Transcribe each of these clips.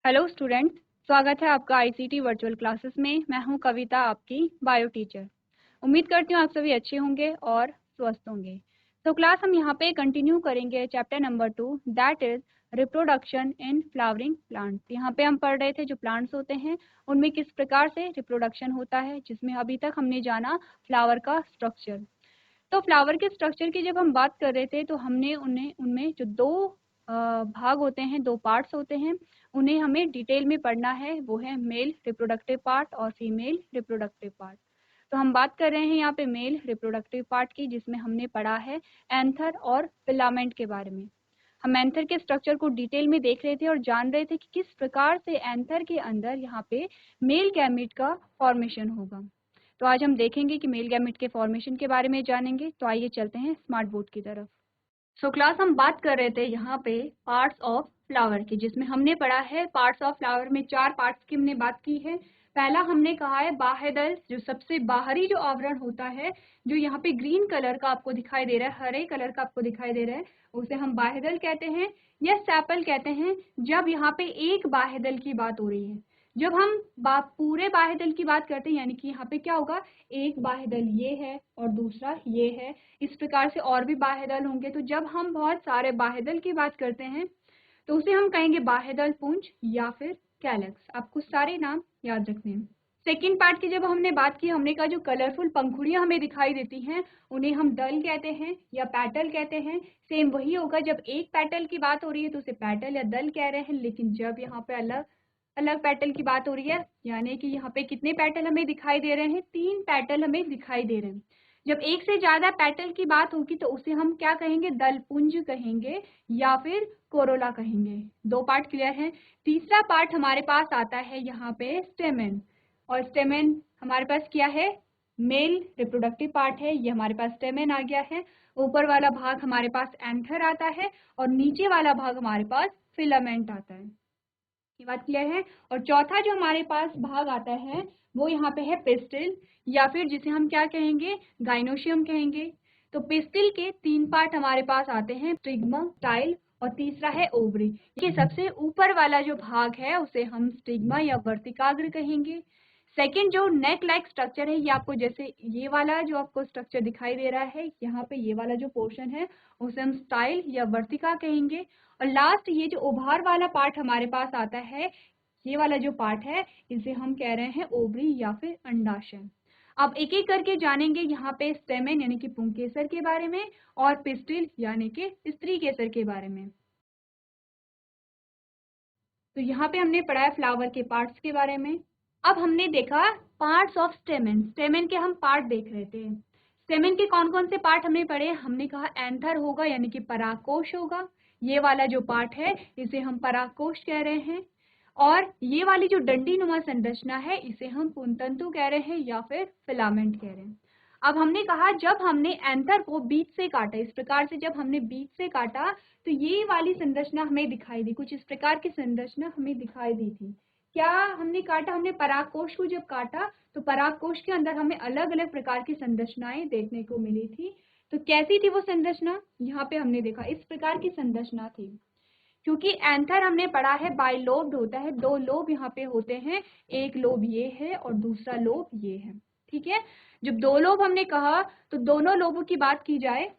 Hello students, स्वागत है आपका आईसीटी वर्चुअल क्लासेस में। मैं हूं कविता, आपकी बायो टीचर। उम्मीद करती हूं आप सभी अच्छे होंगे और स्वस्थ होंगे। तो क्लास हम यहां पे कंटिन्यू करेंगे chapter number 2, that is reproduction in flowering plants. यहाँ पे हम पढ़ रहे थे जो प्लांट्स होते हैं उनमें किस प्रकार से रिप्रोडक्शन होता है, जिसमें अभी तक हमने जाना फ्लावर का स्ट्रक्चर। तो फ्लावर के स्ट्रक्चर की जब हम बात कर रहे थे तो हमने उन्हें उनमें जो दो भाग होते हैं, दो पार्ट्स होते हैं, उन्हें हमें डिटेल में पढ़ना है। वो है मेल रिप्रोडक्टिव पार्ट और फीमेल रिप्रोडक्टिव पार्ट। तो हम बात कर रहे हैं यहाँ पे मेल रिप्रोडक्टिव पार्ट की, जिसमें हमने पढ़ा है एंथर और फिलामेंट के बारे में। हम एंथर के स्ट्रक्चर को डिटेल में देख रहे थे और जान रहे थे कि किस प्रकार से एंथर के अंदर यहाँ पे मेल गैमेट का फॉर्मेशन होगा। तो आज हम देखेंगे कि मेल गैमेट के फॉर्मेशन के बारे में जानेंगे। तो आइए चलते हैं स्मार्ट बोर्ड की तरफ। क्लास हम बात कर रहे थे यहाँ पे पार्ट्स ऑफ फ्लावर की, जिसमें हमने पढ़ा है पार्ट्स ऑफ फ्लावर में 4 पार्ट्स की हमने बात की है। पहला हमने कहा है बाह्यदल, जो सबसे बाहरी जो आवरण होता है, जो यहाँ पे ग्रीन कलर का आपको दिखाई दे रहा है, हरे कलर का आपको दिखाई दे रहा है, उसे हम बाह्यदल कहते हैं या सेपल कहते हैं। जब यहाँ पे एक बाह्यदल की बात हो रही है, जब हम पूरे बाह्यदल की बात करते हैं, यानी कि यहाँ पे क्या होगा, एक बाह्यदल ये है और दूसरा ये है, इस प्रकार से और भी बाह्यदल होंगे। तो जब हम बहुत सारे बाह्यदल की बात करते हैं तो उसे हम कहेंगे बाह्यदल पुंज या फिर कैलक्स। आपको सारे नाम याद रखने हैं। सेकेंड पार्ट की जब हमने बात की, हमने कहा जो कलरफुल पंखुड़ियां हमें दिखाई देती हैं उन्हें हम दल कहते हैं या पैटल कहते हैं। सेम वही होगा, जब एक पैटल की बात हो रही है तो उसे पैटल या दल कह रहे हैं, लेकिन जब यहाँ पे अलग अलग पेटल की बात हो रही है, यानी कि यहाँ पे कितने पेटल हमें दिखाई दे रहे हैं, 3 पेटल हमें दिखाई दे रहे हैं। जब एक से ज्यादा पेटल की बात होगी तो उसे हम क्या कहेंगे, दलपुंज कहेंगे या फिर कोरोला कहेंगे। 2 पार्ट क्लियर हैं। तीसरा पार्ट हमारे पास आता है यहाँ पे स्टेमेन, और स्टेमेन हमारे पास क्या है, मेल रिप्रोडक्टिव पार्ट है। ये हमारे पास स्टेमेन आ गया है। ऊपर वाला भाग हमारे पास एंथर आता है और नीचे वाला भाग हमारे पास फिलामेंट आता है। ये बात क्लियर है। और चौथा जो हमारे पास भाग आता है वो यहाँ पे है पिस्टिल, या फिर जिसे हम क्या कहेंगे, गाइनोशियम कहेंगे। तो पिस्टिल के 3 पार्ट हमारे पास आते हैं, स्टिग्मा, स्टाइल और तीसरा है ओवरी। ये सबसे ऊपर वाला जो भाग है उसे हम स्टिग्मा या वर्तिकाग्र कहेंगे। सेकेंड जो नेक लाइक स्ट्रक्चर है, ये आपको जैसे ये वाला जो आपको स्ट्रक्चर दिखाई दे रहा है, यहाँ पे ये वाला जो पोर्शन है उसे हम स्टाइल या वर्तिका कहेंगे। और लास्ट ये जो उभार वाला पार्ट हमारे पास आता है, ये वाला जो पार्ट है इसे हम कह रहे हैं ओवरी या फिर अंडाशय। अब एक एक करके जानेंगे यहाँ पे स्टेमेन यानी कि पुंकेसर के बारे में और पिस्टिल यानी कि स्त्री केसर के बारे में। तो यहाँ पे हमने पढ़ा है फ्लावर के पार्ट्स के बारे में। अब हमने देखा पार्ट्स ऑफ स्टेमेन। स्टेमेन के हम पार्ट देख रहे थे। स्टेमेन के कौन कौन से पार्ट हमने पढ़े, हमने कहा एंथर होगा यानी कि परागकोश होगा। ये वाला जो पार्ट है इसे हम परागकोश कह रहे हैं। और ये वाली जो डंडी नुमा संरचना है इसे हम पुंतंतु कह रहे हैं या फिर फिलामेंट कह रहे हैं। अब हमने कहा जब हमने एंथर को बीच से काटा, इस प्रकार से जब हमने बीच से काटा तो ये वाली संरचना हमें दिखाई दी, कुछ इस प्रकार की संरचना हमें दिखाई दी थी। क्या हमने काटा, हमने परागकोश को जब काटा तो परागकोश के अंदर हमें अलग अलग प्रकार की संरचनाएं देखने को मिली थी। तो कैसी थी वो संरचना, यहाँ पे हमने देखा इस प्रकार की संरचना थी। क्योंकि एंथर हमने पढ़ा है बाइलोब्ड होता है, 2 लोब यहाँ पे होते हैं, एक लोब ये है और दूसरा लोब ये है। ठीक है, जब 2 लोब हमने कहा तो दोनों लोबों की बात की जाए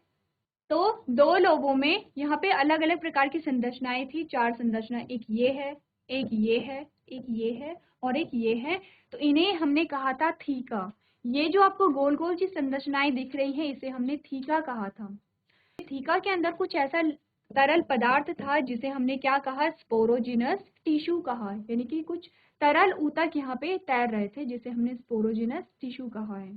तो 2 लोबों में यहाँ पे अलग अलग प्रकार की संरचनाएं थी, 4 संरचना, एक ये है, एक ये है, एक ये है और एक ये है। तो इन्हें हमने कहा था थीका। ये जो आपको गोल गोल सी संरचनाएं दिख रही हैं इसे हमने थीका कहा था। थीका के अंदर कुछ ऐसा तरल पदार्थ था जिसे हमने क्या कहा, स्पोरोजिनस टिश्यू कहा, यानी कि कुछ तरल ऊतक यहाँ पे तैर रहे थे जिसे हमने स्पोरोजिनस टिश्यू कहा है।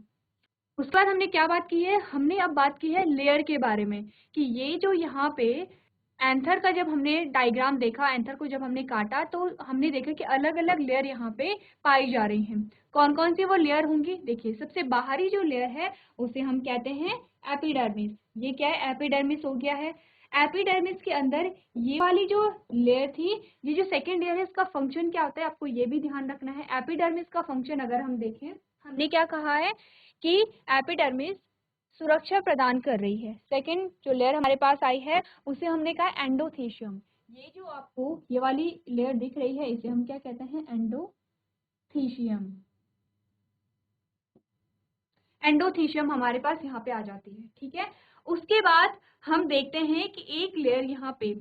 उसके बाद हमने क्या बात की है, हमने अब बात की है लेयर के बारे में, कि ये जो यहाँ पे एंथर का जब हमने डायग्राम देखा, एंथर को जब हमने काटा तो हमने देखा कि अलग अलग लेयर यहाँ पे पाई जा रही हैं। कौन कौन सी वो लेयर होंगी, देखिए सबसे बाहरी जो लेयर है उसे हम कहते हैं एपिडर्मिस। ये क्या है, एपिडर्मिस हो गया है। एपिडर्मिस के अंदर ये वाली जो लेयर थी, ये जो सेकेंड लेयर है इसका फंक्शन क्या होता है आपको ये भी ध्यान रखना है। एपिडर्मिस का फंक्शन अगर हम देखें, हमने क्या कहा है कि एपिडर्मिस सुरक्षा प्रदान कर रही है। सेकंड जो लेयर हमारे पास आई है उसे हमने कहा एंडोथेशियम। ये जो आपको ये वाली लेयर दिख रही है इसे हम क्या कहते हैं, एंडोथीशियम। एंडोथीशियम हमारे पास यहाँ पे आ जाती है, ठीक है। उसके बाद हम देखते हैं कि एक लेयर यहाँ पे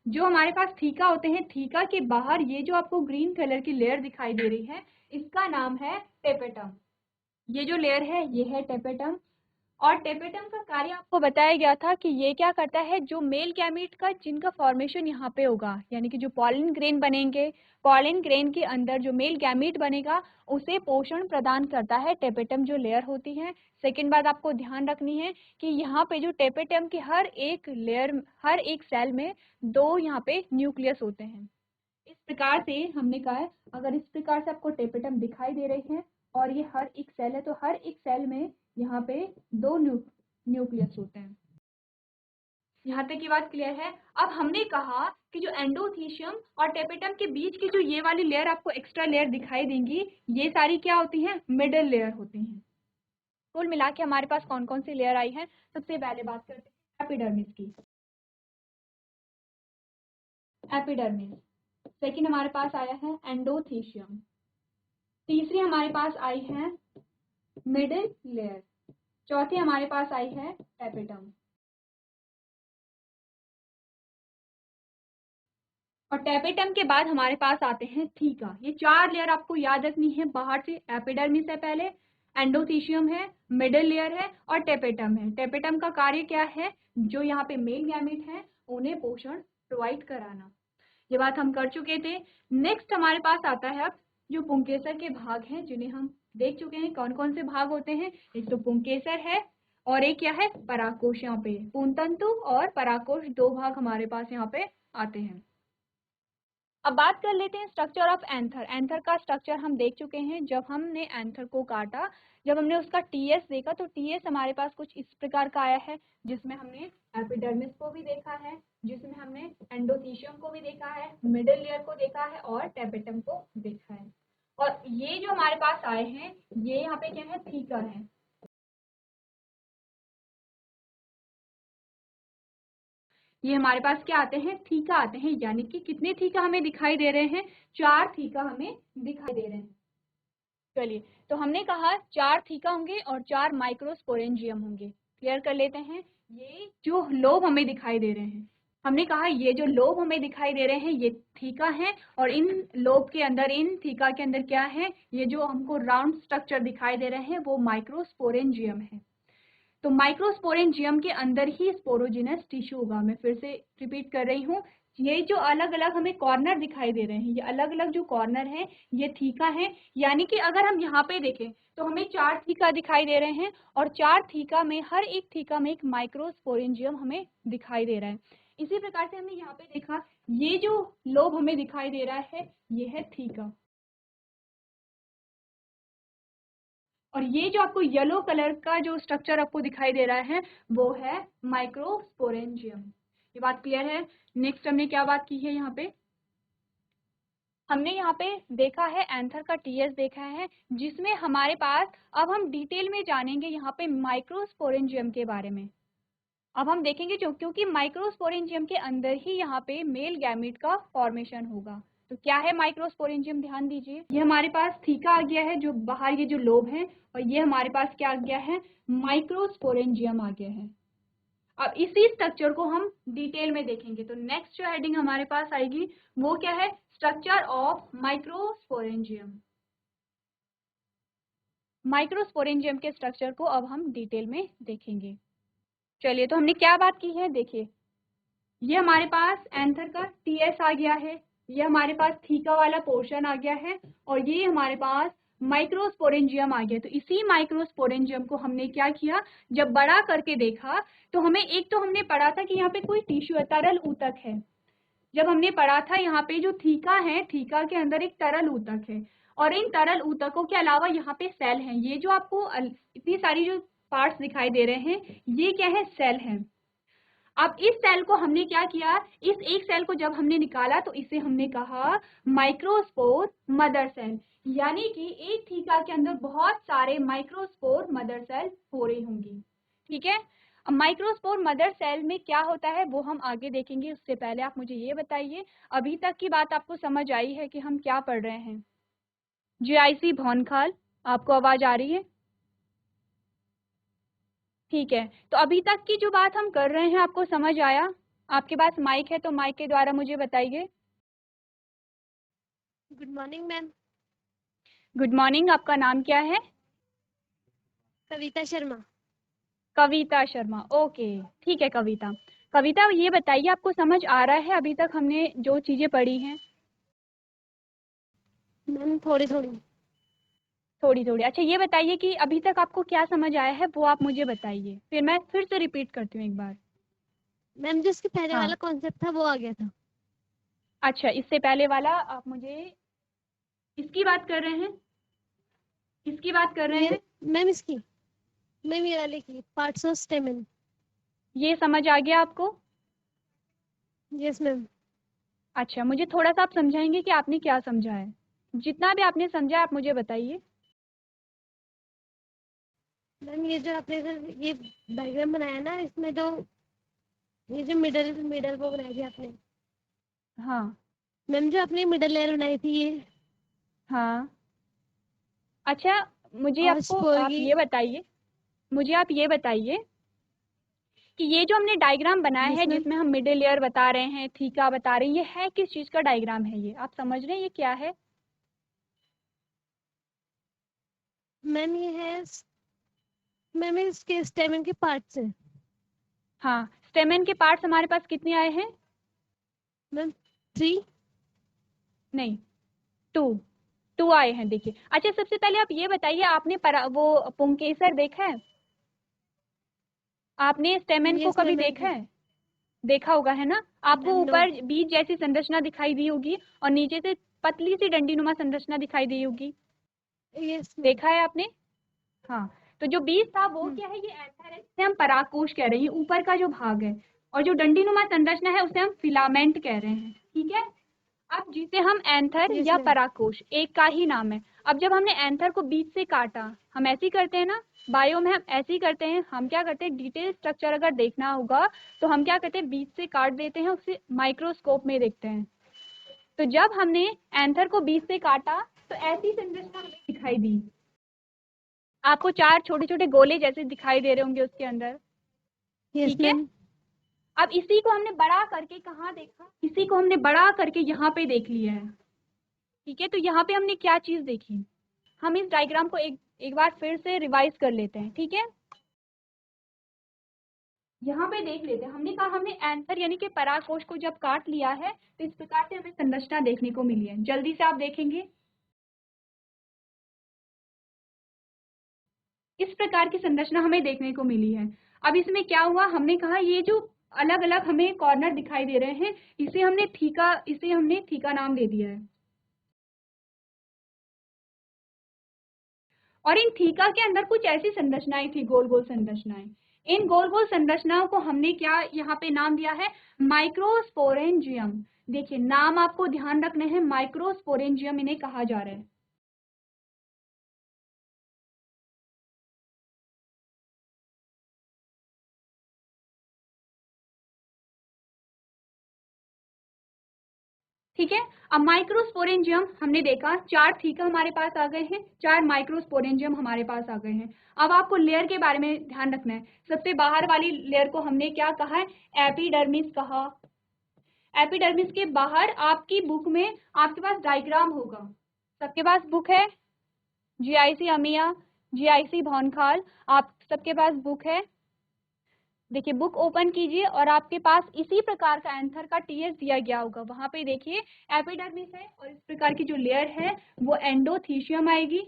जो हमारे पास थीका होते हैं, थीका के बाहर ये जो आपको ग्रीन कलर की लेयर दिखाई दे रही है इसका नाम है टेपेटम। ये जो लेयर है ये है टेपेटम। और टेपेटम का कार्य आपको बताया गया था कि ये क्या करता है, जो मेल गैमीट का जिनका फॉर्मेशन यहाँ पे होगा, यानी कि जो पॉलिन ग्रेन बनेंगे, पॉलिन ग्रेन के अंदर जो मेल गैमीट बनेगा उसे पोषण प्रदान करता है टेपेटम जो लेयर होती है। सेकेंड बात आपको ध्यान रखनी है कि यहाँ पे जो टेपेटम की हर एक लेयर, हर एक सेल में 2 यहाँ पे न्यूक्लियस होते हैं। इस प्रकार से हमने कहा है, अगर इस प्रकार से आपको टेपेटम दिखाई दे रही है और ये हर एक सेल है, तो हर एक सेल में यहाँ पे 2 न्यूक्लियस होते हैं। यहाँ तक की बात क्लियर है। अब हमने कहा कि जो एंडोथीशियम और टेपेटम के बीच की जो ये वाली लेयर आपको एक्स्ट्रा लेयर दिखाई देंगी, ये सारी क्या होती हैं, मिडल लेयर होती हैं। कुल मिला के हमारे पास कौन कौन सी लेयर आई है, सबसे पहले बात करते हैं एपिडर्मिस की। एपिडर्मिस। सेकेंड हमारे पास आया है एंडोथीशियम। तीसरी हमारे पास आई है मिडिल लेयर। चौथी हमारे पास आई है टेपेटम। और टेपेटम के बाद हमारे पास आते हैं थीका। ये 4 लेयर आपको याद रखनी है बाहर से। एपिडर्मिस है पहले, एंडोथीशियम है, मिडिल लेयर है और टेपेटम है। टेपेटम का कार्य क्या है, जो यहाँ पे मेल गैमीट है उन्हें पोषण प्रोवाइड कराना। ये बात हम कर चुके थे। नेक्स्ट हमारे पास आता है अब जो पुंकेसर के भाग हैं, जिन्हें हम देख चुके हैं कौन कौन से भाग होते हैं। एक तो पुंकेसर है और एक क्या है, परागकोश। यहाँ पे पूर्णतंतु और परागकोश 2 भाग हमारे पास यहाँ पे आते हैं। अब बात कर लेते हैं स्ट्रक्चर ऑफ एंथर। एंथर का स्ट्रक्चर हम देख चुके हैं जब हमने एंथर को काटा, जब हमने उसका टीएस देखा तो टीएस हमारे पास कुछ इस प्रकार का आया है, जिसमें हमने एपिडर्मिस को भी देखा है, जिसमें हमने एंडोथीशियम को भी देखा है, मिडिल लेयर को देखा है और टेपेटम को देखा है। और ये जो हमारे पास आए हैं ये यहाँ पे क्या है, थीका है। ये हमारे पास क्या आते हैं, थीका आते हैं। यानी कि कितने थीका हमें दिखाई दे रहे हैं, 4 थीका हमें दिखाई दे रहे हैं। चलिए, तो हमने कहा 4 थीका होंगे और 4 माइक्रोस्पोरेंजियम होंगे। क्लियर कर लेते हैं। ये जो लोब हमें दिखाई दे रहे हैं, हमने कहा ये जो लोब हमें दिखाई दे रहे हैं ये थीका है, और इन लोब के अंदर, इन थीका के अंदर क्या है, ये जो हमको राउंड स्ट्रक्चर दिखाई दे रहे हैं वो माइक्रोस्पोरेंजियम है। तो माइक्रोस्पोरेंजियम के अंदर ही स्पोरोजिनस टिश्यू होगा। मैं फिर से रिपीट कर रही हूँ, ये जो अलग अलग हमें कॉर्नर दिखाई दे रहे हैं, ये अलग अलग जो कॉर्नर हैं ये थीका है। यानी कि अगर हम यहाँ पे देखें तो हमें 4 थीका दिखाई दे रहे हैं और 4 थीका में, हर एक थीका में एक माइक्रोस्पोरेंजियम हमें दिखाई दे रहा है। इसी प्रकार से हमने यहाँ पे देखा, ये जो लोब हमें दिखाई दे रहा है ये है थीका, और ये जो आपको येलो कलर का जो स्ट्रक्चर आपको दिखाई दे रहा है वो है माइक्रोस्पोरेंजियम। ये बात क्लियर है। नेक्स्ट हमने क्या बात की है, यहाँ पे हमने यहाँ पे देखा है एंथर का टीएस देखा है, जिसमें हमारे पास, अब हम डिटेल में जानेंगे यहाँ पे माइक्रोस्पोरेंजियम के बारे में। अब हम देखेंगे क्योंकि माइक्रोस्पोरेंजियम के अंदर ही यहाँ पे मेल गैमीट का फॉर्मेशन होगा। तो क्या है माइक्रोस्पोरेंजियम, ध्यान दीजिए। ये हमारे पास थीका आ गया है जो बाहर, ये जो लोब है, और ये हमारे पास क्या आ गया है, माइक्रोस्पोरेंजियम आ गया है। अब इसी स्ट्रक्चर को हम डिटेल में देखेंगे। तो नेक्स्ट जो हेडिंग हमारे पास आएगी वो क्या है, स्ट्रक्चर ऑफ माइक्रोस्पोरेंजियम। माइक्रोस्पोरेंजियम के स्ट्रक्चर को अब हम डिटेल में देखेंगे। चलिए, तो हमने क्या बात की है, देखिए ये हमारे पास एंथर का टीएस आ गया है, ये हमारे पास थीका वाला पोर्शन आ गया है, और ये हमारे पास माइक्रोस्पोरेंजियम आ गया। तो इसी माइक्रोस्पोरेंजियम को हमने क्या किया, जब बड़ा करके देखा तो हमें, एक तो हमने पढ़ा था कि यहाँ पे कोई टिश्यू है, तरल ऊतक है। जब हमने पढ़ा था यहाँ पे जो थीका है, थीका के अंदर एक तरल ऊतक है, और इन तरल ऊतकों के अलावा यहाँ पे सेल हैं। ये जो आपको इतनी सारी जो पार्ट्स दिखाई दे रहे हैं ये क्या है, सेल है। अब इस सेल को हमने क्या किया, इस एक सेल को जब हमने निकाला तो इसे हमने कहा माइक्रोस्पोर मदर सेल। यानी कि एक थीका के अंदर बहुत सारे माइक्रोस्पोर मदर सेल हो रही होंगी। ठीक है। माइक्रोस्पोर मदर सेल में क्या होता है वो हम आगे देखेंगे। उससे पहले आप मुझे ये बताइए, अभी तक की बात आपको समझ आई है कि हम क्या पढ़ रहे हैं? जीआईसी भौनखाल, आपको आवाज आ रही है? ठीक है, तो अभी तक की जो बात हम कर रहे हैं आपको समझ आया? आपके पास माइक है तो माइक के द्वारा मुझे बताइए। Good morning ma'am. Good morning, आपका नाम क्या है? कविता शर्मा। कविता शर्मा, ओके। ठीक है कविता। कविता ये बताइए, आपको समझ आ रहा है अभी तक हमने जो चीजें पढ़ी हैं? मैम थोड़ी थोड़ी। थोड़ी थोड़ी, अच्छा ये बताइए कि अभी तक आपको क्या समझ आया है वो आप मुझे बताइए, फिर मैं फिर से रिपीट करती हूँ एक बार। मैम जो इसके पहले हाँ, वाला कॉन्सेप्ट था वो आ गया था। अच्छा इससे पहले वाला आप मुझे, इसकी बात कर रहे हैं? किसकी बात कर रहे ये हैं? मैम इसकी, मैम ये वाले की पार्ट्स ऑफ स्टेमन। ये समझ आ गया आपको? Yes ma'am. अच्छा, मुझे थोड़ा सा आप समझाएंगे कि आपने क्या समझा है? जितना भी आपने समझा आप मुझे बताइए। मैम ये जो आपने ये डायग्राम बनाया ना, इसमें जो ये जो मिडल मिडल वो बनाई थी आपने, हाँ। मैम जो आपने मिडल लेयर बनाई थी ये, हाँ, अच्छा मुझे और आपको स्पोर आप की। ये बताइए, मुझे आप ये बताइए कि ये जो हमने डायग्राम बनाया है यस मैम। जिसमें हम मिडिल लेयर बता रहे हैं, थीका बता रहे हैं, ये है किस चीज का डायग्राम है? ये आप समझ रहे हैं ये क्या है? मैम ये है, मैम इसके स्टेमन के पार्ट्स हैं। हाँ, स्टेमेन के पार्ट्स हमारे पास कितने आए हैं? मैम 3। नहीं, टू। टू आए हैं, देखिए। अच्छा सबसे पहले आप ये बताइए, आपने वो पुंकेसर देखा है? आपने स्टेमेन को यस कभी मैम देखा मैम। है? देखा होगा है ना? आपको मैम नो। ऊपर बीज जैसी संरचना दिखाई दी होगी और नीचे से पतली सी डंडीनुमा संरचना दिखाई दी होगी। Yes ma'am. देखा है आपने? हाँ, तो जो बीज था वो क्या है? ये एंथर है जिसे हम परागकोश कह रहे हैं, ये ऊपर का जो भाग है। और जो डंडीनुमा संरचना है उसे हम फिलामेंट कह रहे हैं, ठीक है? अब जिसे हम एंथर यस या मैम। परागकोश, एक का ही नाम है। अब जब हमने एंथर को बीच से काटा, हम ऐसे ही करते हैं ना, बायो में हम ऐसे ही करते हैं। हम क्या करते हैं, डिटेल स्ट्रक्चर अगर देखना होगा तो हम क्या करते हैं, बीच से काट देते हैं, उसे माइक्रोस्कोप में देखते हैं। तो जब हमने एंथर को बीच से काटा तो ऐसी संरचना हमें दिखाई दी। आपको 4 छोटे छोटे गोले जैसे दिखाई दे रहे होंगे उसके अंदर, यस ठीक है? मैम। अब इसी को हमने बड़ा करके कहाँ देखा? इसी को हमने बड़ा करके यहाँ पे देख लिया है, ठीक है? तो यहाँ पे हमने क्या चीज देखी? हम इस डायग्राम को एक एक बार फिर से रिवाइज कर लेते हैं, ठीक है? यहाँ पे देख लेते हैं, हमने कहा हमने एंथर यानी कि परागकोश को जब काट लिया है तो इस प्रकार से हमें संरचना देखने को मिली है। जल्दी से आप देखेंगे, इस प्रकार की संरचना हमें देखने को मिली है। अब इसमें क्या हुआ, हमने कहा ये जो अलग अलग हमें कॉर्नर दिखाई दे रहे हैं, इसे हमने थीका नाम दे दिया है। और इन थीका के अंदर कुछ ऐसी संरचनाएं थी, गोल गोल संरचनाएं। इन गोल गोल संरचनाओं को हमने क्या यहाँ पे नाम दिया है? माइक्रोस्पोरेंजियम। देखिए नाम आपको ध्यान रखने हैं, माइक्रोस्पोरेंजियम इन्हें कहा जा रहा है। ठीक है, अब माइक्रोस्पोरेंजियम हमने देखा, 4 थीका हमारे पास आ गए हैं, 4 माइक्रोस्पोरेंजियम हमारे पास आ गए हैं। अब आपको लेयर के बारे में ध्यान रखना है। सबसे बाहर वाली लेयर को हमने क्या कहा है? एपिडर्मिस कहा। एपिडर्मिस के बाहर आपकी बुक में आपके पास डायग्राम होगा, सबके पास बुक है? जीआईसी अमिया, जीआईसी भौनखाल, आप सबके पास बुक है? देखिए बुक ओपन कीजिए और आपके पास इसी प्रकार का एंथर का टीएस दिया गया होगा। वहां पे देखिए एपिडर्मिस है और इस प्रकार की जो लेयर है वो एंडोथीशियम आएगी।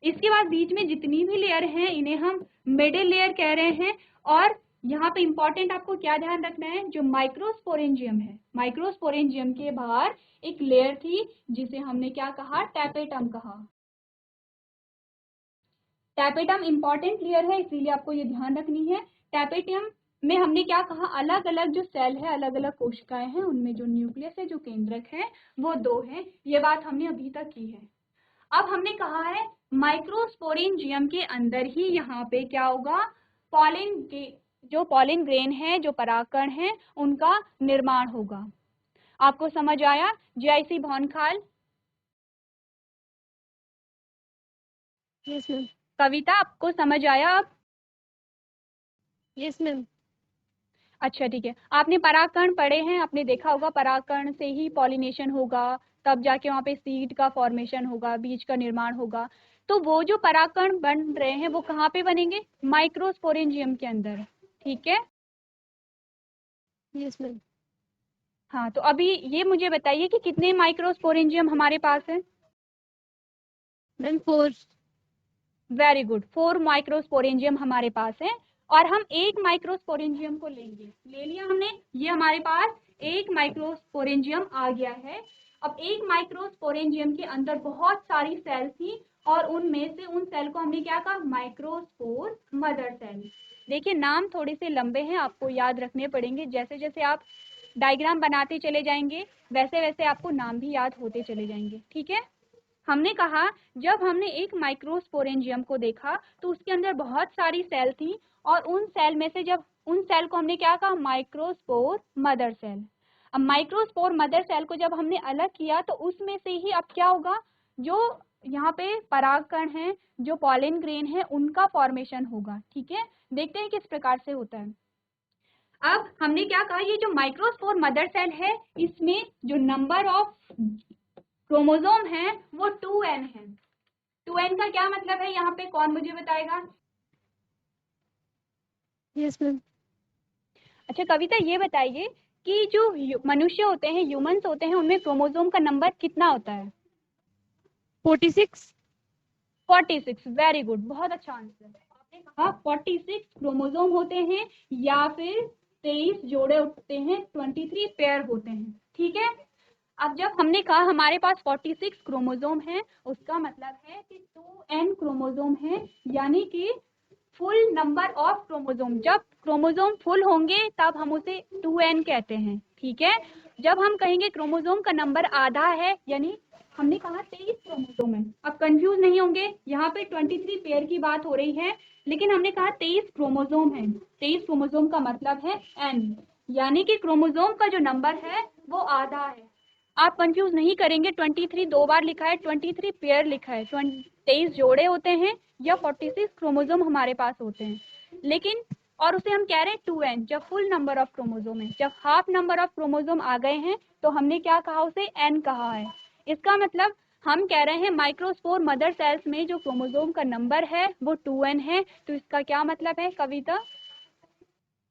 इसके बाद बीच में जितनी भी लेयर हैं इन्हें हम मिडिल लेयर कह रहे हैं। और यहाँ पे इंपॉर्टेंट आपको क्या ध्यान रखना है, जो माइक्रोस्पोरेंजियम है, माइक्रोस्पोरेंजियम के बाहर एक लेयर थी जिसे हमने क्या कहा? टैपेटम कहा। टैपेटम इंपॉर्टेंट लेयर है इसीलिए आपको ये ध्यान रखनी है। टैपेटम में हमने क्या कहा? अलग अलग जो सेल है, अलग अलग कोशिकाएं हैं, उनमें जो न्यूक्लियस है, जो केंद्रक है, वो 2 है। ये बात हमने अभी तक की है। अब हमने कहा है माइक्रोस्पोरेंजियम के अंदर ही यहाँ पे क्या होगा? पॉलन के जो पॉलिन ग्रेन है, जो परागकण है, उनका निर्माण होगा। आपको समझ आया GIC Bhaunkhal? Yes ma'am. Kavita, आपको समझ आया अब? Yes ma'am. अच्छा ठीक है। आपने परागकण पढ़े हैं, आपने देखा होगा परागकण से ही पॉलिनेशन होगा, तब जाके वहाँ पे सीड का फॉर्मेशन होगा, बीज का निर्माण होगा। तो वो जो परागकण बन रहे हैं वो कहाँ पे बनेंगे? माइक्रोस्पोरेंजियम के अंदर, ठीक है? Yes ma'am. हाँ, तो अभी ये मुझे बताइए कि कितने माइक्रोस्पोरेंजियम हमारे पास है? मैम 4। वेरी गुड, 4 माइक्रोस्पोरेंजियम हमारे पास है। और हम एक माइक्रोस्पोरेंजियम को लेंगे, ले लिया हमने, ये हमारे पास एक माइक्रोस्पोरेंजियम आ गया है। अब एक माइक्रोस्पोरेंजियम के अंदर बहुत सारी सेल थी और उनमें से उन सेल को हमने क्या कहा? Microspore mother cell. देखिए नाम थोड़े से लंबे हैं, आपको याद रखने पड़ेंगे। जैसे जैसे आप डायग्राम बनाते चले जाएंगे वैसे वैसे आपको नाम भी याद होते चले जाएंगे, ठीक है? हमने कहा जब हमने एक माइक्रोस्पोरेंजियम को देखा तो उसके अंदर बहुत सारी सेल थी और उन सेल में से जब उन सेल को हमने क्या कहा? Microspore mother cell. अब माइक्रोस्पोर मदर सेल को जब हमने अलग किया तो उसमें से ही अब क्या होगा? जो यहाँ पे परागकण है, जो पॉलिन ग्रेन है, उनका फॉर्मेशन होगा, ठीक है? देखते हैं किस प्रकार से होता है। अब हमने क्या कहा, ये जो माइक्रोस्पोर मदर सेल है इसमें जो नंबर ऑफ क्रोमोसोम है वो 2n है। 2n का क्या मतलब है यहाँ पे, कौन मुझे बताएगा? Yes ma'am. अच्छा कविता, ये बताइए कि जो मनुष्य होते हैं, ह्यूमंस होते हैं, उनमें क्रोमोसोम का नंबर कितना होता है? 46। 46। वेरी गुड, बहुत अच्छा आंसर। आपने कहा 46 क्रोमोसोम होते हैं या फिर 23 जोड़े होते हैं, 23 पेयर होते हैं, ठीक है? अब जब हमने कहा हमारे पास 46 क्रोमोसोम है, उसका मतलब है कि 2n क्रोमोसोम है, यानी कि फुल नंबर ऑफ क्रोमोसोम। जब क्रोमोसोम फुल होंगे तब हम उसे 2n कहते हैं, ठीक है? जब हम कहेंगे क्रोमोसोम का नंबर आधा है, यानी हमने कहा 23 क्रोमोसोम है। अब कंफ्यूज नहीं होंगे, यहाँ पे 23 पेयर की बात हो रही है, लेकिन हमने कहा 23 क्रोमोसोम है। 23 क्रोमोसोम का मतलब है n, यानी कि क्रोमोसोम का जो नंबर है वो आधा है। आप कंफ्यूज नहीं करेंगे, 23 दो बार लिखा है, 23 पेयर लिखा है, 23 जोड़े होते हैं या 46 क्रोमोसोम हमारे पास होते हैं, लेकिन और उसे हम कह रहे हैं 2n जब फुल नंबर ऑफ क्रोमोसोम है। जब हाफ नंबर ऑफ क्रोमोसोम आ गए हैं तो हमने क्या कहा? उसे n कहा है। इसका मतलब हम कह रहे हैं माइक्रोस्पोर मदर सेल्स में जो क्रोमोसोम का नंबर है वो 2n है। तो इसका क्या मतलब है कविता?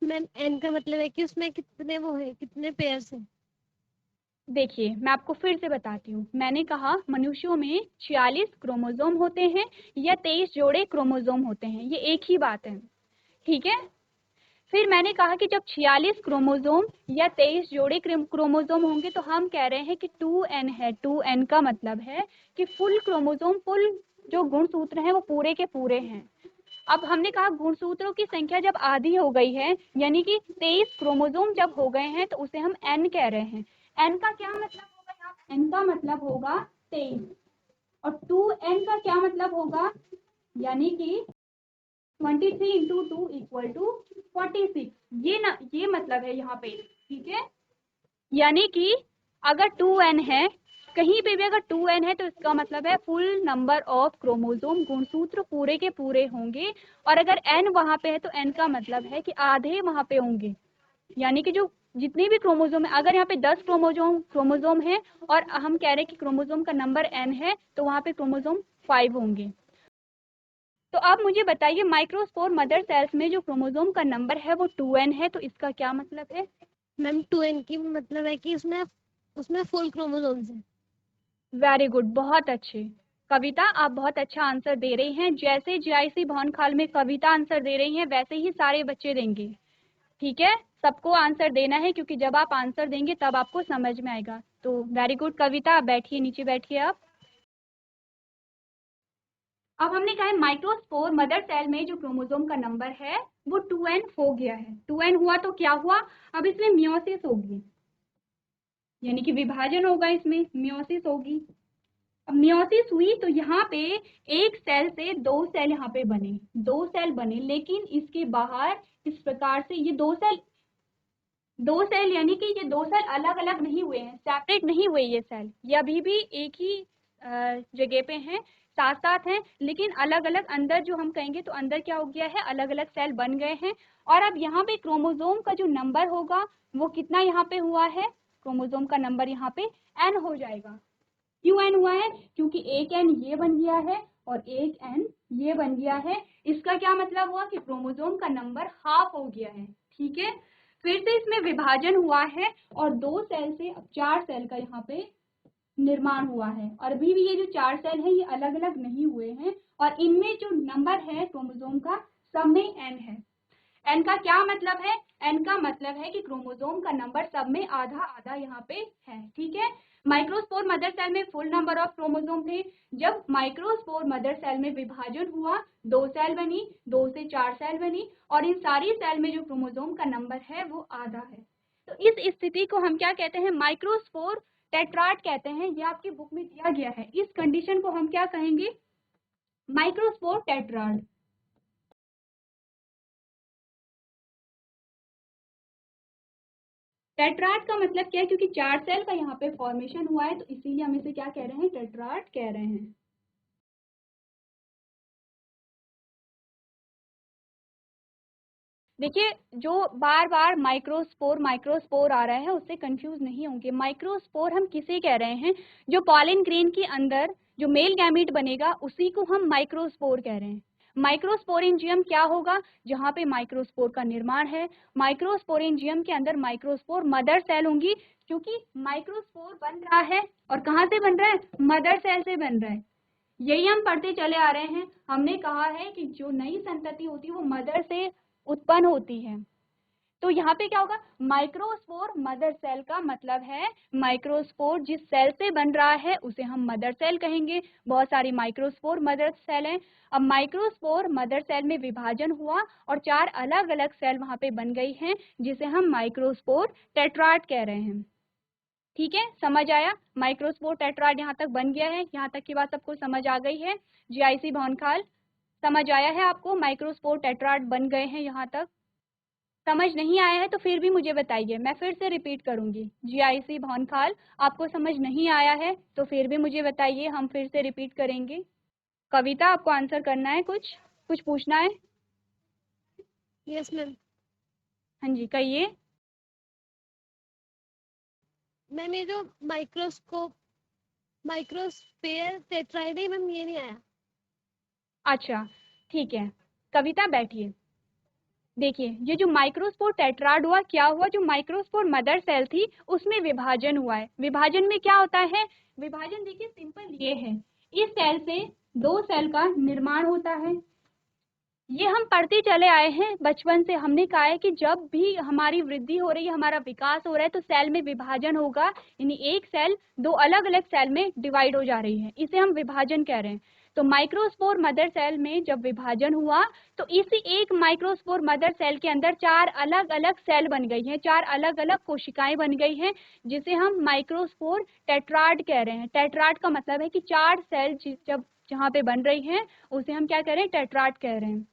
मैम एन का मतलब है कि उसमें कितने वो है, कितने पेयर्स हैं। देखिए मैं आपको फिर से बताती हूँ। मैंने कहा मनुष्यों में 46 क्रोमोसोम होते हैं या 23 जोड़े क्रोमोसोम होते हैं, ये एक ही बात है, ठीक है? फिर मैंने कहा कि जब 46 क्रोमोसोम या 23 जोड़े क्रोमोसोम होंगे तो हम कह रहे हैं कि 2n है। 2n का मतलब है कि फुल क्रोमोसोम, फुल जो गुणसूत्र हैं वो पूरे के पूरे हैं। अब हमने कहा गुणसूत्रों की संख्या जब आधी हो गई है, यानी कि 23 क्रोमोसोम जब हो गए हैं, तो उसे हम n कह रहे हैं। n का क्या मतलब होगा? यहाँ n का मतलब होगा 23 और 2n का क्या मतलब होगा? यानी कि 23 इंटू 2 इक्वल टू 46। ये मतलब है यहाँ पे, ठीक है? यानी कि अगर 2n है, कहीं पे भी अगर 2n है तो इसका मतलब है फुल नंबर ऑफ क्रोमोसोम, गुणसूत्र पूरे के पूरे होंगे। और अगर n वहां पे है तो n का मतलब है कि आधे वहां पे होंगे, यानी कि जो जितने भी क्रोमोसोम है, अगर यहाँ पे 10 क्रोमोसोम है और हम कह रहे हैं कि क्रोमोसोम का नंबर n है, तो वहां पे क्रोमोसोम 5 होंगे। तो अब मुझे बताइए माइक्रोस्पोर मदर सेल्स में जो क्रोमोसोम का नंबर है वो 2n है, तो इसका क्या मतलब है? मैम 2n की मतलब है कि उसमें उसमें फुल क्रोमोसोम्स हैं। वेरी गुड, बहुत अच्छे। कविता, आप बहुत अच्छा आंसर दे रही हैं। जैसे जीआईसी भौनखाल में कविता आंसर दे रही हैं वैसे ही सारे बच्चे देंगे, ठीक है? सबको आंसर देना है, क्योंकि जब आप आंसर देंगे तब आपको समझ में आएगा। तो वेरी गुड कविता, आप बैठिए, नीचे बैठिए आप। अब हमने कहा है माइक्रोस्पोर मदर सेल में जो क्रोमोसोम का नंबर है वो 2n हो गया है। 2n हुआ तो क्या हुआ? अब इसमें मियोसिस होगी, यानी कि विभाजन होगा, इसमें मियोसिस होगी। अब मियोसिस हुई तो यहाँ पे एक सेल से दो सेल यहाँ पे बने, दो सेल बने, लेकिन इसके बाहर इस प्रकार से ये दो सेल यानी कि ये दो सेल अलग अलग नहीं हुए हैं, सेपरेट नहीं हुए ये सेल, ये अभी भी एक ही जगह पे हैं, साथ साथ हैं, लेकिन अलग अलग अंदर जो हम कहेंगे तो अंदर क्या हो गया है, अलग अलग सेल बन गए हैं। और अब यहाँ पे क्रोमोसोम का जो नंबर होगा वो कितना यहाँ पे हुआ है, क्रोमोसोम का नंबर यहाँ पे n हो जाएगा। क्यों n हुआ है, क्योंकि एक n ये बन गया है और एक n ये बन गया है। इसका क्या मतलब हुआ कि क्रोमोसोम का नंबर हाफ हो गया है। ठीक है, फिर से इसमें विभाजन हुआ है और 2 सेल से अब 4 सेल का यहाँ पे निर्माण हुआ है। और अभी भी ये जो 4 सेल हैं ये अलग अलग नहीं हुए हैं और इनमें जो नंबर है क्रोमोसोम का सब में n है। n का क्या मतलब है, n का मतलब है कि क्रोमोसोम का नंबर सब में आधा आधा यहाँ पे है। ठीक है, माइक्रोस्पोर मदर सेल में फुल नंबर ऑफ क्रोमोसोम थे। जब माइक्रोस्पोर मदर सेल में विभाजन हुआ 2 सेल बनी, 2 से 4 सेल बनी और इन सारी सेल में जो क्रोमोसोम का नंबर है वो आधा है। तो इस स्थिति को हम क्या कहते हैं, माइक्रोस्पोर टेट्राड कहते हैं। ये आपकी बुक में दिया गया है। इस कंडीशन को हम क्या कहेंगे, माइक्रोस्पोर टेट्राड। टेट्राड का मतलब क्या है, क्योंकि 4 सेल का यहाँ पे फॉर्मेशन हुआ है तो इसीलिए हम इसे क्या कह रहे हैं, टेट्राड कह रहे हैं। देखिए, जो बार बार माइक्रोस्पोर आ रहा है उससे कंफ्यूज नहीं होंगे। माइक्रोस्पोर हम किसे कह रहे हैं, जो पॉलन ग्रेन के अंदर जो मेल गैमीट बनेगा उसी को हम माइक्रोस्पोर कह रहे हैं। माइक्रोस्पोरेंजियम क्या होगा, जहाँ पे माइक्रोस्पोर का निर्माण है। माइक्रोस्पोरेंजियम के अंदर माइक्रोस्पोर मदर सेल होंगी, क्योंकि माइक्रोस्पोर बन रहा है और कहाँ से बन रहा है, मदर सेल से बन रहा है। यही हम पढ़ते चले आ रहे हैं। हमने कहा है कि जो नई संतति होती है वो मदर से उत्पन्न होती है। तो यहाँ पे क्या होगा, माइक्रोस्पोर मदर सेल का मतलब है माइक्रोस्पोर जिस सेल से बन रहा है उसे हम मदर सेल कहेंगे। बहुत सारी माइक्रोस्पोर मदर सेल हैं। अब माइक्रोस्पोर मदर सेल में विभाजन हुआ और 4 अलग अलग सेल वहां पे बन गई हैं, जिसे हम माइक्रोस्पोर टेट्राड कह रहे हैं। ठीक है, समझ आया, माइक्रोस्पोर टेट्राड यहाँ तक बन गया है। यहाँ तक की बात सबको समझ आ गई है। जीआईसी भौनखाल समझ आया है आपको, माइक्रोस्पोर टेट्राड बन गए हैं यहाँ तक। समझ नहीं आया है तो फिर भी मुझे बताइए, मैं फिर से रिपीट करूंगी। जीआईसी भौनखाल, आपको समझ नहीं आया है तो फिर भी मुझे बताइए, हम फिर से रिपीट करेंगे। कविता, आपको आंसर करना है, कुछ कुछ पूछना है? Yes ma'am. हाँ जी, कहिए। मैम ये जो माइक्रोस्फेयर टेट्राइड है मैम, ये नहीं आया। अच्छा ठीक है, कविता बैठिए। देखिए, ये जो माइक्रोस्पोर टेट्राड हुआ, क्या हुआ, जो माइक्रोस्पोर मदर सेल थी उसमें विभाजन हुआ है। विभाजन में क्या होता है, विभाजन देखिए सिंपल ये है, इस सेल से 2 सेल का निर्माण होता है। ये हम पढ़ते चले आए हैं बचपन से। हमने कहा है कि जब भी हमारी वृद्धि हो रही है, हमारा विकास हो रहा है, तो सेल में विभाजन होगा, यानी एक सेल 2 अलग अलग सेल में डिवाइड हो जा रही है, इसे हम विभाजन कह रहे हैं। तो माइक्रोस्पोर मदर सेल में जब विभाजन हुआ तो इसी एक माइक्रोस्पोर मदर सेल के अंदर 4 अलग अलग सेल बन गई हैं, 4 अलग अलग कोशिकाएं बन गई हैं, जिसे हम माइक्रोस्पोर टेट्राड कह रहे हैं। टेट्राड का मतलब है कि 4 सेल जब जहाँ पे बन रही हैं उसे हम क्या कह रहे हैं, टेट्राड कह रहे हैं।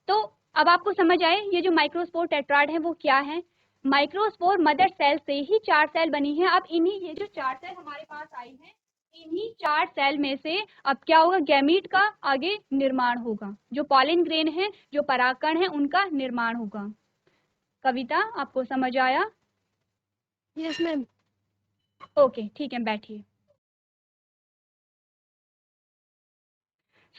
तो अब आपको समझ आए ये जो माइक्रोस्पोर टेट्राड है वो क्या है। माइक्रोस्पोर मदर सेल से ही 4 सेल बनी है। अब इन्हीं ये जो 4 सेल हमारे पास आई हैं, इन्हीं 4 सेल में से अब क्या होगा, गैमीट का आगे निर्माण होगा, जो पॉलिन ग्रेन है, जो परागकण है, उनका निर्माण होगा। कविता, आपको समझ आया? Yes ma'am. ओके ठीक है, बैठिए।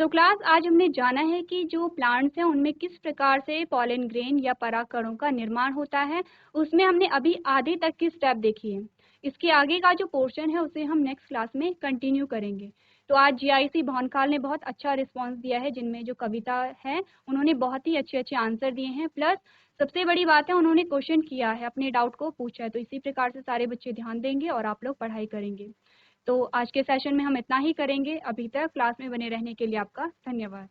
क्लास, आज हमने जाना है कि जो प्लांट्स हैं उनमें किस प्रकार से पॉलन ग्रेन या परागकणों का निर्माण होता है। उसमें हमने अभी आधे तक की स्टेप देखी है। इसके आगे का जो पोर्शन है उसे हम नेक्स्ट क्लास में कंटिन्यू करेंगे। तो आज जीआईसी भौनखाल ने बहुत अच्छा रिस्पॉन्स दिया है, जिनमें जो कविता है उन्होंने बहुत ही अच्छे अच्छे आंसर दिए हैं, प्लस सबसे बड़ी बात है उन्होंने क्वेश्चन किया है, अपने डाउट को पूछा है। तो इसी प्रकार से सारे बच्चे ध्यान देंगे और आप लोग पढ़ाई करेंगे। तो आज के सेशन में हम इतना ही करेंगे। अभी तक क्लास में बने रहने के लिए आपका धन्यवाद।